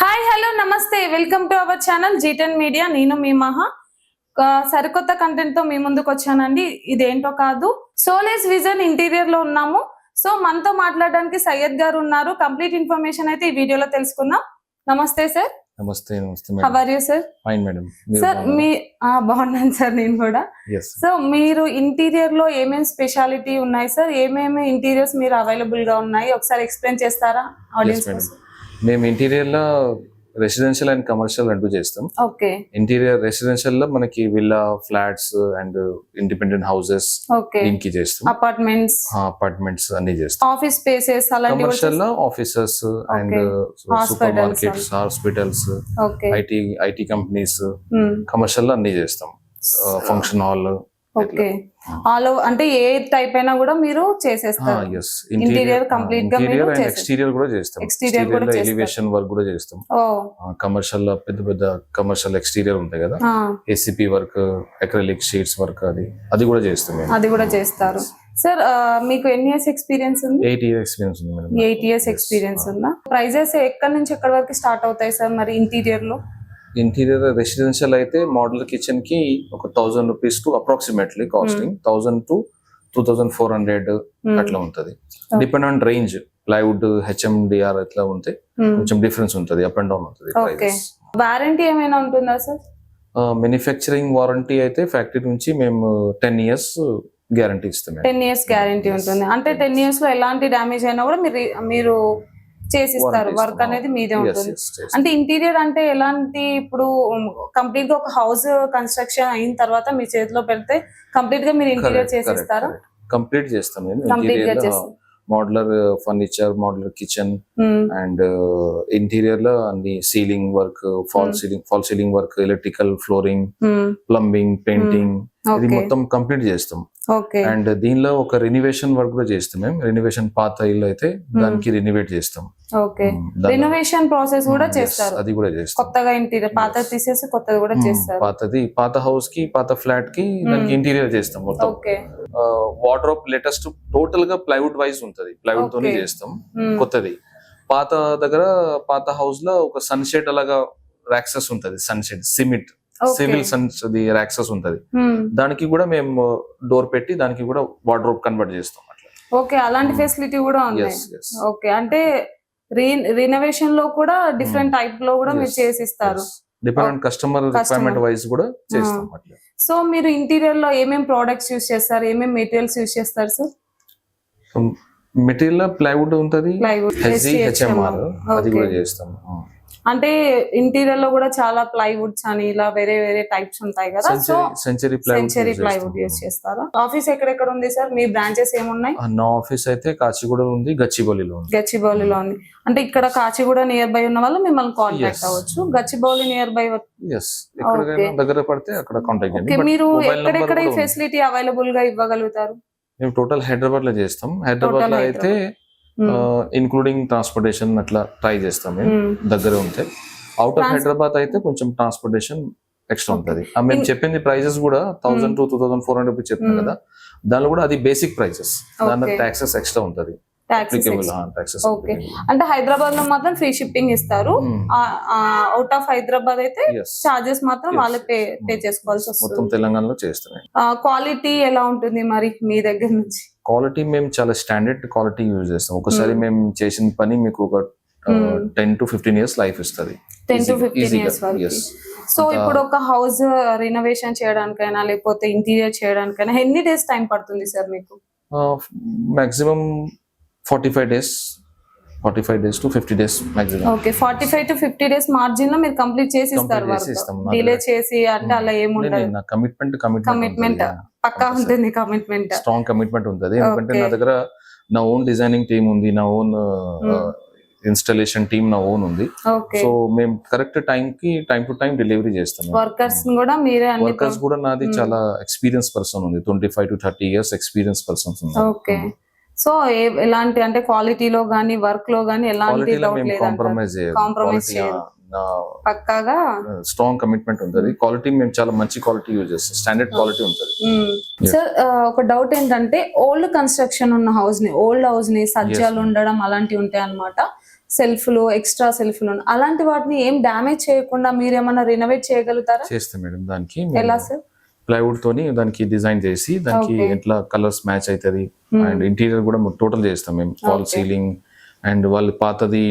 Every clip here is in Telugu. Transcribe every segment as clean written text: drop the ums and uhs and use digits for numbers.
హాయ్ హలో నమస్తే welcome to our channel G10 media. నేను మీ మహా సరికొత్త కంటెంట్ తో మీ ముందుకు వచ్చానండి. ఇదేంటో కాదు, సోలేస్ విజన్ ఇంటీరియర్ లో ఉన్నాము. సో మనతో మాట్లాడడానికి సయ్యద్ గారు ఉన్నారు. కంప్లీట్ ఇన్ఫర్మేషన్ అయితే ఈ వీడియోలో తెలుసుకుందాం. Namaste sir. Namaste how are you sir? Fine madam. Sir మీ బాగున్నాను సార్, నేను కూడా. సో మీరు ఇంటీరియర్ లో ఏమేమి స్పెషాలిటీ ఉన్నాయి సార్, ఏమేమి ఇంటీరియర్స్ మీరు అవైలబుల్ గా ఉన్నాయి, ఒకసారి ఎక్స్ప్లెయిన్ చేస్తారా ఆడియన్స్? మేము ఇంటీరియర్ లో రెసిడెన్షియల్ అండ్ కమర్షియల్ రెండు చేస్తాం. ఓకే. ఇంటీరియర్ రెసిడెన్షియల్ లో మనకి villa, flats and independent houses దీనికి చేస్తాం. అపార్ట్మెంట్స్ అన్ని చేస్తాం. ఆఫీస్ స్పేసెస్ అలాంటివి. కమర్షియల్ లో offices and super markets, hospitals, IT companies. Commercial లో అన్ని చేస్తాం. Function hall. Okay. All over అంటే ఏ టైప్ అయినా కూడా మీరు చేసేస్తారు. ఇంటీరియర్ కంప్లీట్ గా మీరు చేస్తారు. ఎక్స్టీరియర్ కూడా చేస్తాం. ఎక్స్టీరియర్ కూడా ఎలివేషన్ వర్క్ కూడా చేస్తాం. కమర్షియల్ లో పెద్ద పెద్ద కమర్షియల్ ఎక్స్టీరియర్ ఉంటాయి కదా, ACP work, acrylic sheets work, అది కూడా చేస్తాం. అది కూడా చేస్తారు. సార్ మీకు ఎన్ని ఇయర్స్ ఎక్స్పీరియన్స్ ఉంది? 8 years ఎక్స్పీరియన్స్ ఉంది మేడం. 8 years ఎక్స్పీరియన్స్ ఉందా? ప్రైజెస్ ఎక్కడి నుంచి ఎక్కడి వరకు స్టార్ట్ అవుతాయి సార్ మరి ఇంటీరియర్ లో? ఇంటీరియర్ రెసిడెన్షియల్ అయితే మోడల్ కిచెన్ కి ఒక 1000 rupees to approximately costing 1000 to 2400 అట్లా ఉంటది. Depend on range. Plywood, HMDR ఇట్లా ఉంటే కొంచెం డిఫరెన్స్ ఉంటది, అప్ అండ్ డౌన్ ఉంటది. వారంటీ ఏమైనా ఉంటుందా సార్? మ్యానుఫ్యాక్చరింగ్ వారంటీ అయితే ఫ్యాక్టరీ నుంచి మేము 10 years గ్యారంటీ ఇస్తాం. 10 years గ్యారంటీ ఉంటుంది. అంటే 10 years లో ఎలాంటి డ్యామేజ్ అయినా కూడా మీరు చేసిస్తారు. వర్క్ అనేది మీదే ఉంటుంది. అంటే ఇంటీరియర్ అంటే ఎలాంటి, ఇప్పుడు కంప్లీట్ గా ఒక హౌస్ కన్స్ట్రక్షన్ అయిన తర్వాత మీ చేతిలో పెడితే కంప్లీట్ గా మీరు ఇంటీరియర్ చేసిస్తారా? కంప్లీట్ చేస్తాం. Modular furniture, modular kitchen and interior లో అన్ని ceiling work, fall ceiling work, electrical, flooring, plumbing, painting, ఇది మొత్తం కంప్లీట్ చేస్తాం. అండ్ దీనిలో ఒక రెనోవేషన్ వర్క్ కూడా చేస్తాం. మేము రెనోవేషన్, పాత ఇల్లు అయితే దానికి రెనోవేట్ చేస్తాం. రెనోవేషన్ ప్రాసెస్ కూడా చేస్తారు. అది కూడా చేస్తాం. కొత్తగా ఇంటీరియర్, పాత తీసేసి కొత్తది కూడా చేస్తారు. పాత హౌస్ కి, పాత ఫ్లాట్ కి దానికి ఇంటీరియర్ చేస్తాం మొత్తం. వార్డ్రోబ్ లేటెస్ట్ టోటల్ గా ప్లైవుడ్ వైజ్ ఉంటది. ప్లైవుడ్ తోనే చేస్తాం కొత్తది. పాత దగ్గర, పాత హౌస్ లో ఒక సన్షెడ్ అలాగా రాక్సెస్ ఉంటది. సన్షెడ్ సిమెంట్ సివిల్ సన్స్ రాక్సెస్ ఉంటది. దానికి కూడా మేము డోర్ పెట్టి దానికి కూడా వార్డ్రోబ్ కన్వర్ట్ చేస్తాం. ఓకే, అలాంటి ఫెసిలిటీ కూడా ఉంది. ఓకే, అంటే రినోవేషన్ లో కూడా డిఫరెంట్ టైప్ లో కూడా మీరు చేసిస్తారు. డిపెండెంట్ కస్టమర్ రిక్వైర్మెంట్ వైజ్ కూడా చేస్తాం. సో మీరు ఇంటీరియర్ లో ఏమేం ప్రొడక్ట్స్ యూస్ చేస్తారు, ఏమేం మెటీరియల్స్ యూస్ చేస్తారు సార్? మెటీరియల్ ప్లైవుడ్ ఉంటది, HMR అది కూడా చేస్తాం. అంటే ఇంటీరియర్ లో కూడా చాలా ప్లైవుడ్స్ అని ఇలా వేరే వేరే టైప్స్ ఉంటాయి కదా. సో సెంచరీ ప్లైవుడ్ యూస్ చేస్తారా? ఆఫీస్ ఎక్కడెక్కడ ఉంది సార్? మీ బ్రాంచెస్ ఏమున్నాయి? నా ఆఫీస్ అయితే కాచిగూడ ఉంది, గచ్చిబౌలిలో ఉంది. అంటే ఇక్కడ కాచిగూడ నియర్ బై ఉన్న వాళ్ళు మిమ్మల్ని కాంటాక్ట్ అవ్వచ్చు. గచ్చిబౌలి నియర్ బై దగ్గర పడితే అక్కడ కాంటాక్ట్ చేయండి. మీరు ఎక్కడెక్కడ ఈ ఫెసిలిటీ అవైలబుల్ గా ఇవ్వగలుగుతారు? మేము టోటల్ హైదరాబాద్ లో చేస్తాం. హైదరాబాద్ లో అయితే ఇన్క్లూడింగ్ ట్రాన్స్పోర్టేషన్ అట్లా ట్రై చేస్తాం. మేము దగ్గర ఉంటే. అవుట్ ఆఫ్ హైదరాబాద్ అయితే కొంచెం ట్రాన్స్పోర్టేషన్ ఎక్స్ట్రా ఉంటది. మేము చెప్పింది ప్రైజెస్ కూడా 1000 to 2400 రూపీస్ చెప్తాం కదా, దానిలో కూడా అది బేసిక్ ప్రైజెస్. దానిలో టాక్సెస్ ఎక్స్ట్రా ఉంటది. అంటే హైదరాబాద్ లో మాత్రం ఫ్రీ షిప్పింగ్ ఇస్తారు. అవుట్ ఆఫ్ హైదరాబాద్ అయితే చార్జెస్ మాత్రం వాళ్ళే పే చేసుకోవాల్సి వస్తుంది. మొత్తం తెలంగాణలో చేస్తున్నాయి. క్వాలిటీ ఎలా ఉంటుంది మరి మీ దగ్గర నుంచి? క్వాలిటీ మేము చాలా స్టాండర్డ్ క్వాలిటీ యూజ్ చేస్తాం. ఒకసారి మేము చేసిన పని మీకు ఒక 10 to 15 years లైఫ్ ఇస్తుంది. 10 to 15 years వరకు. సో ఇప్పుడు ఒక హౌస్ రినోవేషన్ చేయడానికైనా లేకపోతే ఇంటీరియర్ చేయడానికైనా ఎన్ని డేస్ టైం పడుతుంది సార్ మీకు? Maximum 45 days to 50 days maximum. Okay, 45 to 50 days margin లో మీరు కంప్లీట్ చేసి ఇస్తారు. డిలే చేసి అంటే అలా ఏముండదు. కమిట్మెంట్ పక్కా ఉంటుంది. కమిట్మెంట్, స్ట్రాంగ్ కమిట్మెంట్ ఉంటుంది. ఎందుకంటే నా దగ్గర నా ఓన్ డిజైనింగ్ టీమ్ ఉంది, నా ఓన్ ఇన్స్టాలేషన్ టీమ్ నా ఓన్ ఉంది. సో మేము correct time to time delivery చేస్తాం. వర్కర్స్ కూడా మీరే? వర్కర్స్ కూడా నాది చాలా ఎక్స్పీరియన్స్ పర్సన్ ఉంది. 25 to 30 years ఎక్స్పీరియన్స్ పర్సన్స్ ఉంది. ఓకే. సో ఎలాంటి అంటే క్వాలిటీలో గానీ వర్క్ లో గానీ ఎలాంటి కాంప్రమైజ్ పక్కాగా స్ట్రాంగ్ కమిట్మెంట్ ఉంటుంది. క్వాలిటీ మేము చాలా మంచి క్వాలిటీ యూజ్ చేస్తాం. స్టాండర్డ్ క్వాలిటీ ఉంటుంది. సార్ ఒక డౌట్ ఏంటంటే ఓల్డ్ కన్స్ట్రక్షన్ ఉన్న హౌస్ ని, ఓల్డ్ హౌస్ ని సజ్జాలు ఉండడం అలాంటివి ఉంటాయి అన్నమాట. సెల్ఫ్లు ఎక్స్ట్రా సెల్ఫ్లు అలాంటి వాటిని ఏం డ్యామేజ్ చేయకుండా మీరు ఏమైనా రినోవేట్ చేయగలుగుతారా? చేస్తాం మేడం. దానికి ఎలా సార్? ప్లైవుడ్ తోని దానికి డిజైన్ చేసి దానికి ఎట్లా కలర్స్ మ్యాచ్ అవుతుంది అండ్ ఇంటీరియర్ కూడా టోటల్ చేస్తాం మేము. ఫాల్ సీలింగ్ అండ్ వాళ్ళు పాతది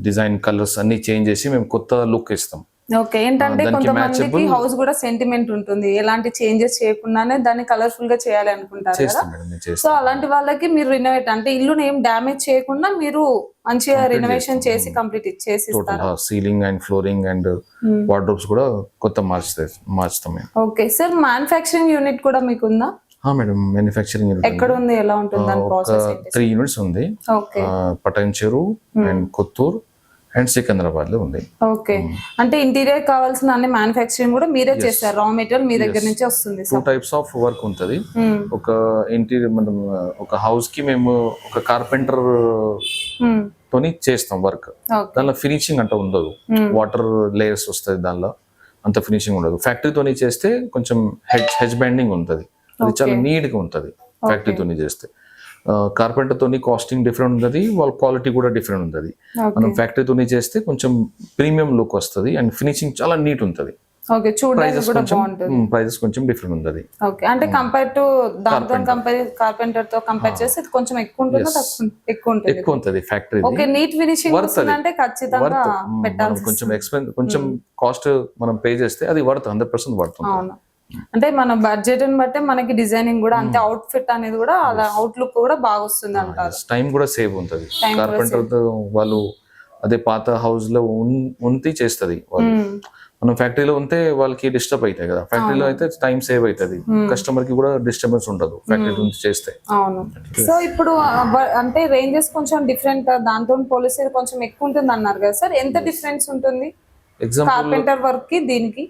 డిజైన్ కలర్స్ అన్ని చేంజ్ చేసి మేము కొత్త లుక్ ఇస్తాం. ఓకే, ఏంటంటే కొంతమందికి హౌస్ కూడా సెంటిమెంట్ ఉంటుంది, ఎలాంటి చేంజెస్ చేయకుండానే దాన్ని కలర్ఫుల్ గా చేయాలి అనుకుంటారు కదా. సో అలాంటి వాళ్ళకి మీరు రినోవేట్ అంటే ఇల్లుని ఏం డ్యామేజ్ చేయకుండా మీరు మంచిగా రినోవేషన్ చేసి కంప్లీట్ చేసి ఇస్తారు. Ceiling and flooring and wardrobes కూడా కొత్త మార్చుతాం. ఓకే సార్, మ్యానుఫ్యాక్చరింగ్ యూనిట్ కూడా మీకు ఉందా? మేడం, మ్యానుఫ్యాక్చరింగ్ యూనిట్ ఎక్కడ ఉంది, ఎలా ఉంటుంది దాని ప్రాసెస్? 3 యూనిట్స్ ఉంది. పటాన్చెరు అండ్ కొత్తూరు అండ్ సికింద్రాబాద్ లో ఉంది. ఓకే, అంటే ఇంటీరియర్ కావాల్సిన అన్ని మ్యానుఫ్యాక్చరింగ్ కూడా మీరే చేస్తారు, రా మెటీరియల్ మీ దగ్గర నుంచి వస్తుంది. 2 టైప్స్ ఆఫ్ వర్క్ ఉంటది. ఒక ఇంటీరియర్ మనం ఒక హౌస్ కి మేము ఒక కార్పెంటర్ తోని చేస్తాం వర్క్. దానిలో ఫినిషింగ్ అంటే ఉండదు, వాటర్ లేయర్స్ వస్తుంది, దానిలో అంత ఫినిషింగ్ ఉండదు. ఫ్యాక్టరీ తోని చేస్తే కొంచెం హెడ్జ్ బ్యాండింగ్ ఉంటది, అది చాలా నీట్ గా ఉంటది ఫ్యాక్టరీ తోని చేస్తే. కార్పెంటర్ తోని కాస్టింగ్ డిఫరెంట్ ఉంటుంది, వాళ్ళ క్వాలిటీ కూడా డిఫరెంట్ ఉంటుంది. మనం ఫ్యాక్టరీ తోని చేస్తే కొంచెం ప్రీమియం లుక్ వస్తుంది అండ్ ఫినిషింగ్ చాలా నీట్ ఉంటుంది. ప్రైజెస్ కొంచెం డిఫరెంట్ ఉంటుంది. ఓకే, అంటే కంపేర్ టు దాంతో కార్పెంటర్ తో కంపేర్ చేస్తే కొంచెం ఎక్కువ ఉంటుంది, ఎక్కువ ఉంటుంది ఫ్యాక్టరీ. ఓకే, నీట్ ఫినిషింగ్ అంటే ఖచ్చితంగా పెట్టాలి. కొంచెం ఎక్స్పెన్స్, కొంచెం కాస్ట్ మనం పే చేస్తే అది వర్త్ 100% వర్త్. అవును, అంటే మన బడ్జెట్ ని బట్టి మనకి డిజైనింగ్ కూడా అంతే, అవుట్ ఫిట్ అనేది కూడా అలా అవుట్ లుక్ కూడా బాగా వస్తుంది అంటారు. టైం కూడా సేవ్ ఉంటుంది. కార్పెంటర్ వాళ్ళు అదే పాత హౌస్ లో ఉంటి చేస్తుంది, మనం ఫ్యాక్టరీలో ఉంటే వాళ్ళకి డిస్టర్బ్ అవుతాయి కదా. ఫ్యాక్టరీలో అయితే టైం సేవ్ అవుతుంది, కస్టమర్ కి కూడా డిస్టర్బెన్స్ ఉండదు ఫ్యాక్టరీ నుంచి చేస్తే. అవును. సో ఇప్పుడు అంటే రేంజెస్ కొంచెం డిఫరెంట్, దాంతో పోలిస్తే కొంచెం ఎక్కువ ఉంటుంది అన్నారు కదా సార్, ఎంత డిఫరెన్స్ ఉంటుంది కార్పెంటర్ వర్క్ కి దీనికి?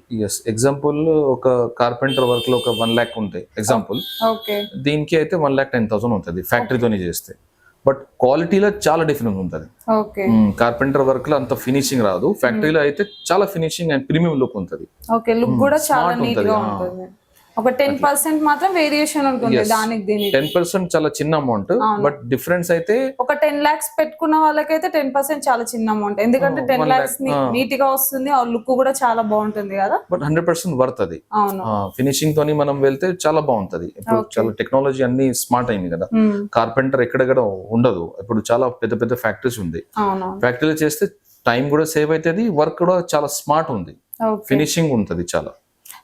ఎగ్జాంపుల్ ఒక కార్పెంటర్ వర్క్ లో ఒక 1 lakh ఉంటాయి ఎగ్జాంపుల్, దీనికి అయితే 1,10,000 ఉంటుంది ఫ్యాక్టరీతోని చేస్తే. బట్ క్వాలిటీలో చాలా డిఫరెన్స్ ఉంటుంది. కార్పెంటర్ వర్క్ లో అంత ఫినిషింగ్ రాదు, ఫ్యాక్టరీలో అయితే చాలా ఫినిషింగ్ అండ్ ప్రీమియం లుక్ ఉంటుంది. ఓకే, లుక్ కూడా చాలా నీట్ గా ఉంటుంది. ఒక 10% మాత్రం వేరియేషన్ ఉంటుంది దానికి దీనికి. 10% చాలా చిన్న అమౌంట్, బట్ డిఫరెన్స్ అయితే ఒక 10 lakhs పెట్టుకున్న వాళ్ళకైతే 10% చాలా చిన్న అమౌంట్, ఎందుకంటే 10 lakhs నీట్ గా వస్తుంది, ఆ లుక్ కూడా చాలా బాగుంటుంది కదా. బట్ 100% వర్త్ అది. ఫినిషింగ్ తోని మనం వెళ్తే చాలా బాగుంటది. ఇప్పుడు చాలా టెక్నాలజీ అన్ని స్మార్ట్ అయింది కదా, కార్పెంటర్ ఎక్కడెక్కడ ఉండదు. ఇప్పుడు చాలా పెద్ద పెద్ద ఫ్యాక్టరీస్ ఉంది, ఫ్యాక్టరీలో చేస్తే టైం కూడా సేవ్ అవుతుంది, వర్క్ కూడా చాలా స్మార్ట్ ఉంది, ఫినిషింగ్ ఉంటుంది చాలా.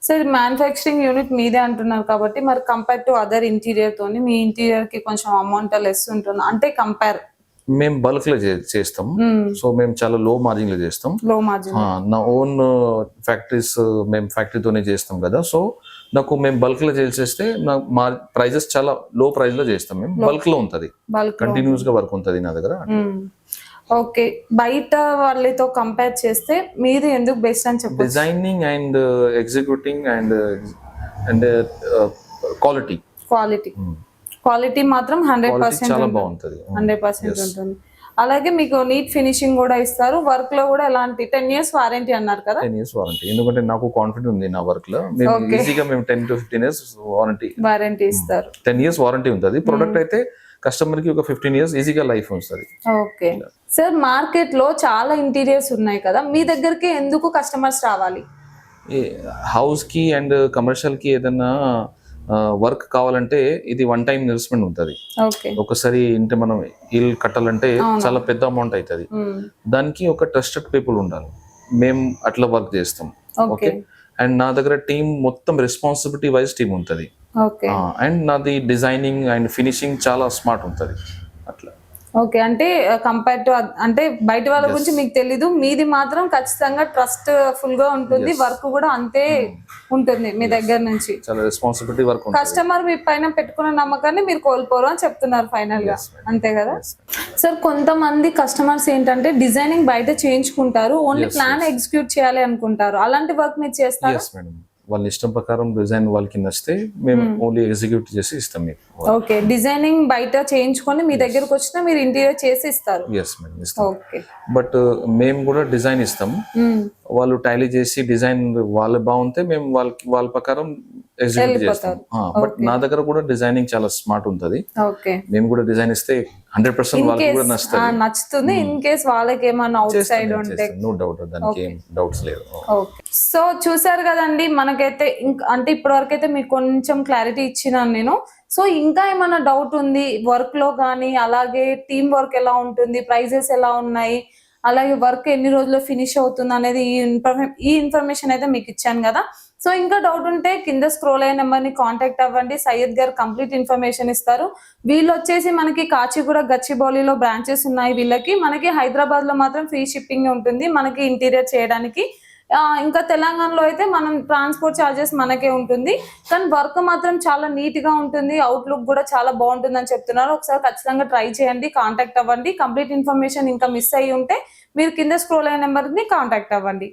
సార్, మ్యానుఫ్యాక్చరింగ్ యూనిట్ మీదే అంటున్నారు కాబట్టి మరి కంపేర్ టు అదర్ ఇంటీరియర్ తోని మీ ఇంటీరియర్ కి కొంచెం అమౌంట్ లెస్ ఉంటుంది అంటే కంపేర్? మేము బల్క్ లో చేస్తాం, సో మేము చాలా లో మార్జిన్ లో చేస్తాం. లో మార్జిన్, నా ఓన్ ఫ్యాక్టరీస్ మేము ఫ్యాక్టరీతోనే చేస్తాం కదా, సో నాకు మేము బల్క్ లో చేస్తే మా ప్రైజెస్ చాలా లో ప్రైస్ లో చేస్తాం. మేము బల్క్ లో ఉంటది, కంటిన్యూస్ గా వర్క్ ఉంటది నా దగ్గర. ఓకే, బయట వాళ్ళతో కంపేర్ చేస్తే మీది ఎందుకు బెస్ట్ అని చెప్పారు? Designing and executing and quality మాత్రం 100% చాలా బాగుంటది, 100% ఉంటుంది. అలాగే మీకు నీట్ ఫినిషింగ్ కూడా ఇస్తారు, వర్క్ లో కూడా ఎలాంటి 10 years వారంటీ అన్నారు కదా. 10 years వారంటీ, ఎందుకంటే నాకు కాన్ఫిడెంట్ ఉంది నా వర్క్ లో. ఈజీగా మేము 10 to 15 years వారంటీ ఇస్తారు. 10 years వారంటీ ఉంటుంది. ప్రొడక్ట్ అయితే కస్టమర్ కి ఒక 15 years ఈజీగా లైఫ్ వస్తుంది. ఓకే సార్, మార్కెట్ లో చాలా ఇంటీరియర్స్ ఉన్నాయి కదా, మీ దగ్గరికి ఎందుకు కస్టమర్స్ రావాలి? హౌస్ కి అండ్ కమర్షియల్ కి ఏదైనా వర్క్ కావాలంటే ఇది 1 time ఇన్వెస్ట్మెంట్ ఉంటుంది. ఒకసారి ఇంటే మనం ఇల్లు కట్టాలంటే చాలా పెద్ద అమౌంట్ అవుతుంది. దానికి ఒక ట్రస్టెడ్ పీపుల్ ఉండాలి, మేము అట్లా వర్క్ చేస్తాం. ఓకే, అండ్ నా దగ్గర టీం మొత్తం రెస్పాన్సిబిలిటీ వైజ్ టీం ఉంటుంది. అండ్ నాది డిజైనింగ్ అండ్ ఫినిషింగ్ చాలా స్మార్ట్ ఉంటుంది అట్లా. ఓకే, అంటే కంపేర్ టు అంటే బయట వాళ్ళ గురించి మీకు తెలీదు, మీది మాత్రం ఖచ్చితంగా ట్రస్ట్ ఫుల్ గా ఉంటుంది, వర్క్ కూడా అంతే ఉంటుంది మీ దగ్గర నుంచి. చాలా రెస్పాన్సిబిలిటీ వర్క్. కస్టమర్ మీ పైన పెట్టుకున్న నమ్మకాన్ని మీరు కోల్పోరు అని చెప్తున్నారు ఫైనల్ గా, అంతే కదా సార్? కొంతమంది కస్టమర్స్ ఏంటంటే డిజైనింగ్ బయట చేయించుకుంటారు, ఓన్లీ ప్లాన్ ఎగ్జిక్యూట్ చేయాలి అనుకుంటారు, అలాంటి వర్క్ మీరు చేస్తారు? వాళ్ళ ఇష్టం ప్రకారం డిజైన్ వాళ్ళకి నచ్చితే మేము ఓన్లీ ఎగ్జిక్యూట్ చేసి ఇస్తాం మీకు. ఓకే, డిజైనింగ్ బయట చేయించుకొని మీ దగ్గరకు వచ్చినా మీరు ఇంటీరియర్ చేసి ఇస్తారు? ఎస్ మేడం, ఇస్తాం. బట్ మేము కూడా డిజైన్ ఇస్తాం, వాళ్ళు టైలీ చేసి డిజైన్ వాళ్ళు బాగుంటే మేము వాళ్ళ ప్రకారం ఎగ్జిక్యూట్ చేస్తాం. వెళ్ళిపోతారు. బట్ నా దగ్గర కూడా డిజైనింగ్ చాలా స్మార్ట్ ఉంటది. ఓకే, మేము కూడా డిజైన్ ఇస్తే 100% వాళ్ళకి కూడా నచ్చుతుంది. నచ్చుతుంది. ఇన్ కేస్ వాళ్ళకి ఏమన్నా అవుట్ సైడ్ ఉంటే నో డౌట్, దానికి ఏం డౌట్స్ లేదు. ఓకే, సో చూసారు కదండి, మనకైతే అంటే ఇప్పటి వరకు అయితే మీకు కొంచెం క్లారిటీ ఇచ్చినాను నేను. సో ఇంకా ఏమైనా డౌట్ ఉంది వర్క్ లో కానీ, అలాగే టీమ్ వర్క్ ఎలా ఉంటుంది, ప్రైజెస్ ఎలా ఉన్నాయి, అలాగే వర్క్ ఎన్ని రోజుల్లో ఫినిష్ అవుతుంది అనేది ఈ ఇన్ఫర్మేషన్ అయితే మీకు ఇచ్చాను కదా. సో ఇంకా డౌట్ ఉంటే కింద స్క్రోల్ అయ్యే నెంబర్ ని కాంటాక్ట్ అవ్వండి. సయ్యద్ గారు కంప్లీట్ ఇన్ఫర్మేషన్ ఇస్తారు. వీళ్ళు వచ్చేసి మనకి కాచిగూడ, గచ్చిబౌలిలో బ్రాంచెస్ ఉన్నాయి వీళ్ళకి. మనకి హైదరాబాద్ లో మాత్రం ఫ్రీ షిప్పింగ్ ఉంటుంది మనకి ఇంటీరియర్ చేయడానికి. ఇంకా తెలంగాణలో అయితే మనం ట్రాన్స్పోర్ట్ ఛార్జెస్ మనకే ఉంటుంది. కానీ వర్క్ మాత్రం చాలా నీట్ గా ఉంటుంది, అవుట్లుక్ కూడా చాలా బాగుంటుంది అని చెప్తున్నారు. ఒకసారి ఖచ్చితంగా ట్రై చేయండి, కాంటాక్ట్ అవ్వండి. కంప్లీట్ ఇన్ఫర్మేషన్ ఇంకా మిస్ అయ్యి ఉంటే మీరు కింద స్క్రోల్ అయ్యే నెంబర్ ని కాంటాక్ట్ అవ్వండి.